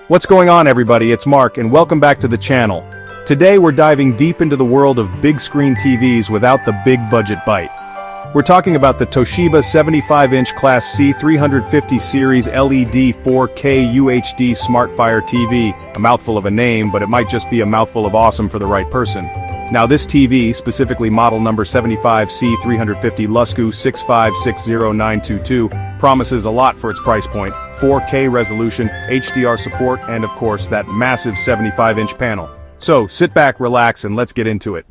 What's going on, everybody? It's Mark and welcome back to the channel. Today we're diving deep into the world of big screen TVs without the big budget bite. We're talking about the Toshiba 75-inch class C350 Series LED 4K UHD Smart Fire TV. A mouthful of a name, but it might just be a mouthful of awesome for the right person. Now this TV, specifically model number 75C350 Lusku 6560922, promises a lot for its price point: 4K resolution, HDR support, and of course that massive 75-inch panel. So sit back, relax, and let's get into it.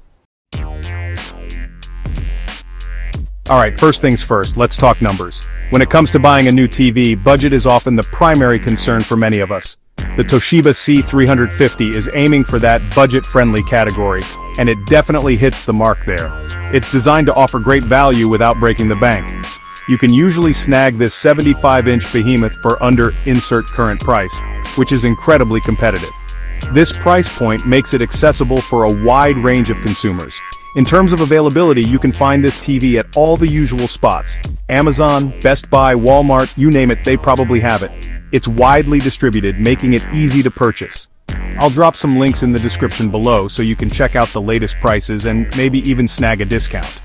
Alright, first things first, let's talk numbers. When it comes to buying a new TV, budget is often the primary concern for many of us. The Toshiba C350 is aiming for that budget-friendly category, and it definitely hits the mark there. It's designed to offer great value without breaking the bank. You can usually snag this 75-inch behemoth for under insert current price, which is incredibly competitive. This price point makes it accessible for a wide range of consumers. In terms of availability, you can find this TV at all the usual spots. Amazon, Best Buy, Walmart, you name it, they probably have it. It's widely distributed, making it easy to purchase. I'll drop some links in the description below so you can check out the latest prices and maybe even snag a discount.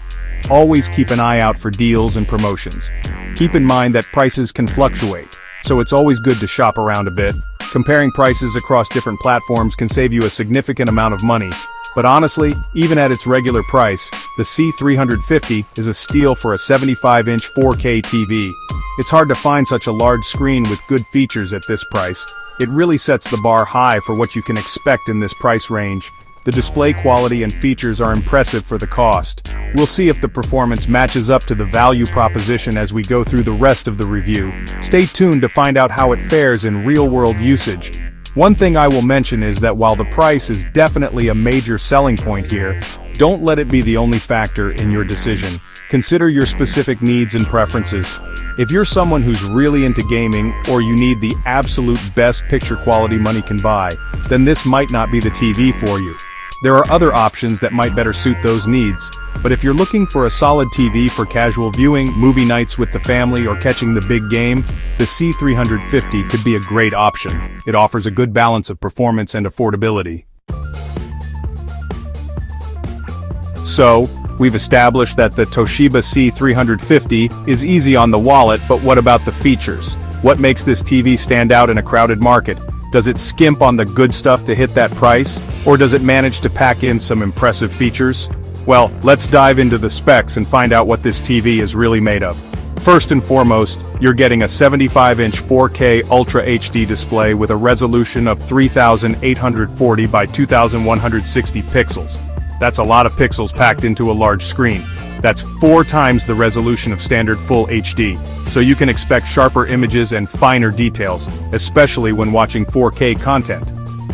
Always keep an eye out for deals and promotions. Keep in mind that prices can fluctuate, so it's always good to shop around a bit. Comparing prices across different platforms can save you a significant amount of money. But honestly, even at its regular price, the C350 is a steal for a 75-inch 4K TV. It's hard to find such a large screen with good features at this price. It really sets the bar high for what you can expect in this price range. The display quality and features are impressive for the cost. We'll see if the performance matches up to the value proposition as we go through the rest of the review. Stay tuned to find out how it fares in real-world usage. One thing I will mention is that while the price is definitely a major selling point here, don't let it be the only factor in your decision. Consider your specific needs and preferences. If you're someone who's really into gaming, or you need the absolute best picture quality money can buy, then this might not be the TV for you. There are other options that might better suit those needs. But if you're looking for a solid TV for casual viewing, movie nights with the family, or catching the big game, the C350 could be a great option. It offers a good balance of performance and affordability. So, we've established that the Toshiba C350 is easy on the wallet, but what about the features? What makes this TV stand out in a crowded market? Does it skimp on the good stuff to hit that price? Or does it manage to pack in some impressive features? Well, let's dive into the specs and find out what this TV is really made of. First and foremost, you're getting a 75-inch 4K Ultra HD display with a resolution of 3840 by 2160 pixels. That's a lot of pixels packed into a large screen. That's 4 times the resolution of standard Full HD, so you can expect sharper images and finer details, especially when watching 4K content.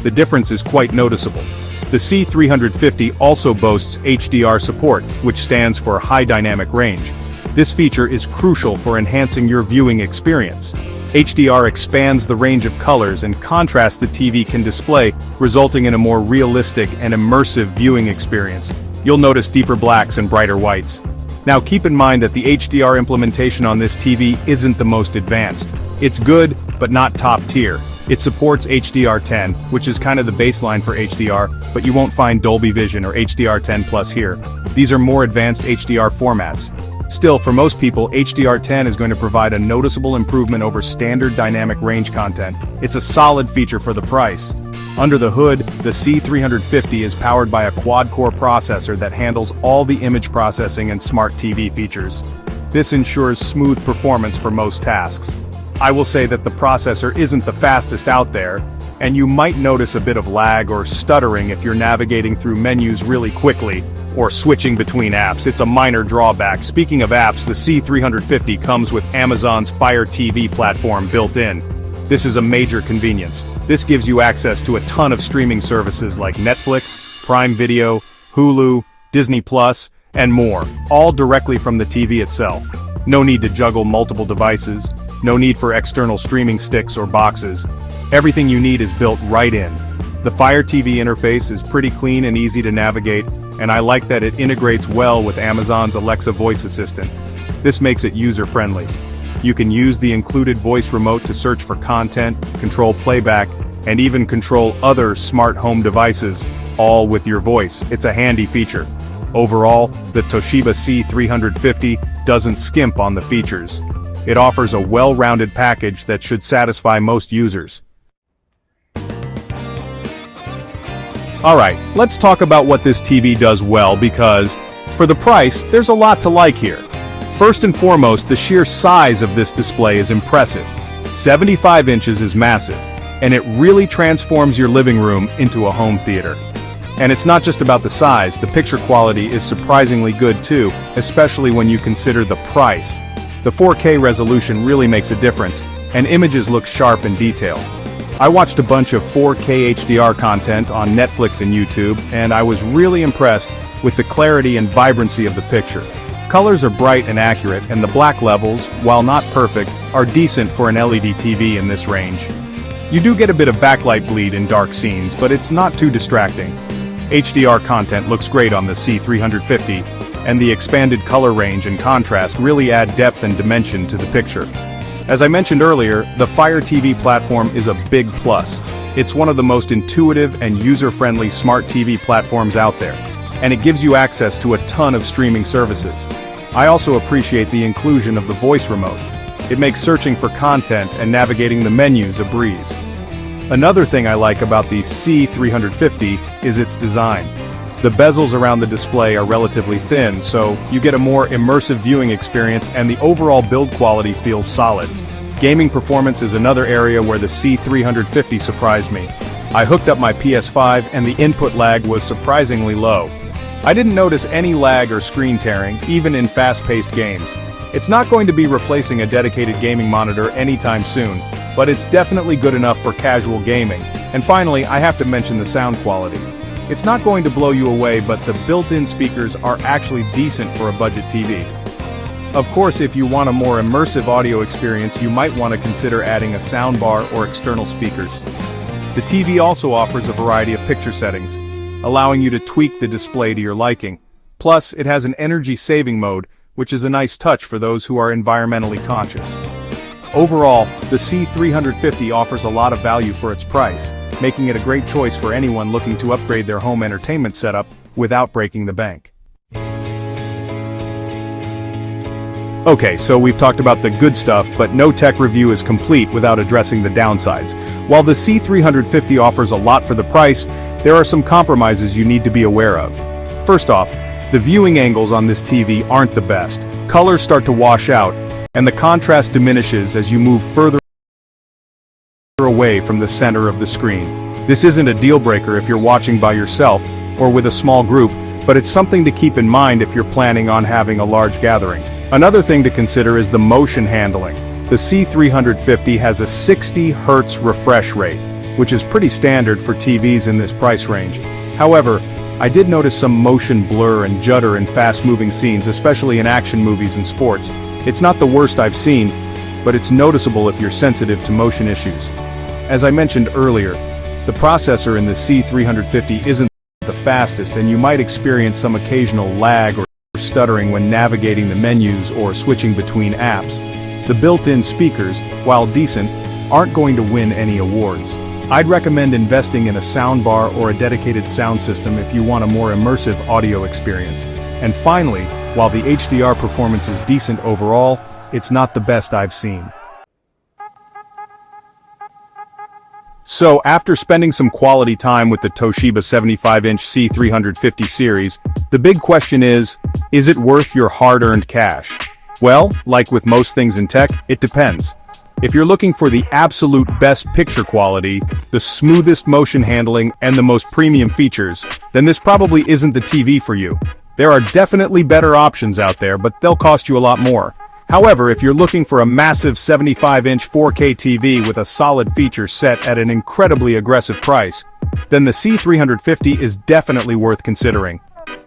The difference is quite noticeable. The C350 also boasts HDR support, which stands for High Dynamic Range. This feature is crucial for enhancing your viewing experience. HDR expands the range of colors and contrasts the TV can display, resulting in a more realistic and immersive viewing experience. You'll notice deeper blacks and brighter whites. Now keep in mind that the HDR implementation on this TV isn't the most advanced. It's good, but not top tier. It supports HDR10, which is kind of the baseline for HDR, but you won't find Dolby Vision or HDR10 Plus here. These are more advanced HDR formats. Still, for most people, HDR10 is going to provide a noticeable improvement over standard dynamic range content. It's a solid feature for the price. Under the hood, the C350 is powered by a quad-core processor that handles all the image processing and smart TV features. This ensures smooth performance for most tasks. I will say that the processor isn't the fastest out there, and you might notice a bit of lag or stuttering if you're navigating through menus really quickly, or switching between apps. It's a minor drawback. Speaking of apps, the C350 comes with Amazon's Fire TV platform built in. This is a major convenience. This gives you access to a ton of streaming services like Netflix, Prime Video, Hulu, Disney Plus, and more, all directly from the TV itself. No need to juggle multiple devices, no need for external streaming sticks or boxes. Everything you need is built right in. The Fire TV interface is pretty clean and easy to navigate, and I like that it integrates well with Amazon's Alexa voice assistant. This makes it user-friendly. You can use the included voice remote to search for content, control playback, and even control other smart home devices, all with your voice. It's a handy feature. Overall, the Toshiba C350 doesn't skimp on the features. It offers a well-rounded package that should satisfy most users. Alright, let's talk about what this TV does well because, for the price, there's a lot to like here. First and foremost, the sheer size of this display is impressive. 75 inches is massive, and it really transforms your living room into a home theater. And it's not just about the size, the picture quality is surprisingly good too, especially when you consider the price. The 4K resolution really makes a difference, and images look sharp and detailed. I watched a bunch of 4K HDR content on Netflix and YouTube, and I was really impressed with the clarity and vibrancy of the picture. Colors are bright and accurate, and the black levels, while not perfect, are decent for an LED TV in this range. You do get a bit of backlight bleed in dark scenes, but it's not too distracting. HDR content looks great on the C350, and the expanded color range and contrast really add depth and dimension to the picture. As I mentioned earlier, the Fire TV platform is a big plus. It's one of the most intuitive and user-friendly smart TV platforms out there, and it gives you access to a ton of streaming services. I also appreciate the inclusion of the voice remote. It makes searching for content and navigating the menus a breeze. Another thing I like about the C350 is its design. The bezels around the display are relatively thin, so you get a more immersive viewing experience and the overall build quality feels solid. Gaming performance is another area where the C350 surprised me. I hooked up my PS5 and the input lag was surprisingly low. I didn't notice any lag or screen tearing, even in fast-paced games. It's not going to be replacing a dedicated gaming monitor anytime soon, but it's definitely good enough for casual gaming. And finally, I have to mention the sound quality. It's not going to blow you away, but the built-in speakers are actually decent for a budget TV. Of course, if you want a more immersive audio experience, you might want to consider adding a soundbar or external speakers. The TV also offers a variety of picture settings, allowing you to tweak the display to your liking. Plus, it has an energy-saving mode, which is a nice touch for those who are environmentally conscious. Overall, the C350 offers a lot of value for its price, making it a great choice for anyone looking to upgrade their home entertainment setup without breaking the bank. Okay, so we've talked about the good stuff, but no tech review is complete without addressing the downsides. While the C350 offers a lot for the price, there are some compromises you need to be aware of. First off, the viewing angles on this TV aren't the best. Colors start to wash out, and the contrast diminishes as you move further away from the center of the screen. This isn't a deal breaker if you're watching by yourself or with a small group, but it's something to keep in mind if you're planning on having a large gathering. Another thing to consider is the motion handling. The C350 has a 60 Hz refresh rate, which is pretty standard for TVs in this price range. However, I did notice some motion blur and judder in fast-moving scenes, especially in action movies and sports. It's not the worst I've seen, but it's noticeable if you're sensitive to motion issues. As I mentioned earlier, the processor in the C350 isn't the fastest, and you might experience some occasional lag or stuttering when navigating the menus or switching between apps. The built-in speakers, while decent, aren't going to win any awards. I'd recommend investing in a soundbar or a dedicated sound system if you want a more immersive audio experience. And finally, while the HDR performance is decent overall, it's not the best I've seen. So, after spending some quality time with the Toshiba 75-inch C350 series, the big question is it worth your hard-earned cash? Well, like with most things in tech, it depends. If you're looking for the absolute best picture quality, the smoothest motion handling, and the most premium features, then this probably isn't the TV for you. There are definitely better options out there, but they'll cost you a lot more. However, if you're looking for a massive 75-inch 4K TV with a solid feature set at an incredibly aggressive price, then the C350 is definitely worth considering.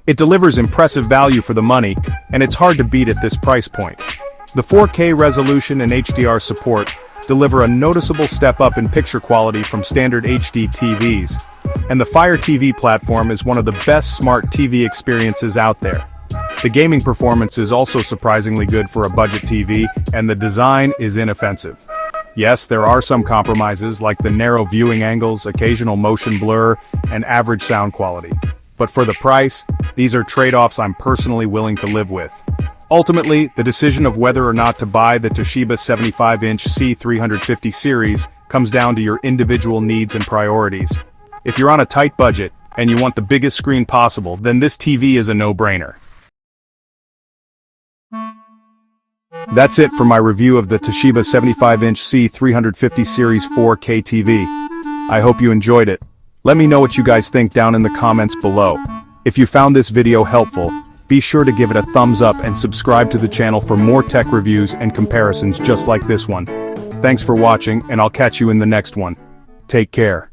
It delivers impressive value for the money, and it's hard to beat at this price point. The 4K resolution and HDR support deliver a noticeable step up in picture quality from standard HD TVs, and the Fire TV platform is one of the best smart TV experiences out there. The gaming performance is also surprisingly good for a budget TV, and the design is inoffensive. Yes, there are some compromises like the narrow viewing angles, occasional motion blur, and average sound quality. But for the price, these are trade-offs I'm personally willing to live with. Ultimately, the decision of whether or not to buy the Toshiba 75-inch C350 series comes down to your individual needs and priorities. If you're on a tight budget, and you want the biggest screen possible, then this TV is a no-brainer. That's it for my review of the Toshiba 75-inch C350 Series 4K TV. I hope you enjoyed it. Let me know what you guys think down in the comments below. If you found this video helpful, be sure to give it a thumbs up and subscribe to the channel for more tech reviews and comparisons just like this one. Thanks for watching, and I'll catch you in the next one. Take care.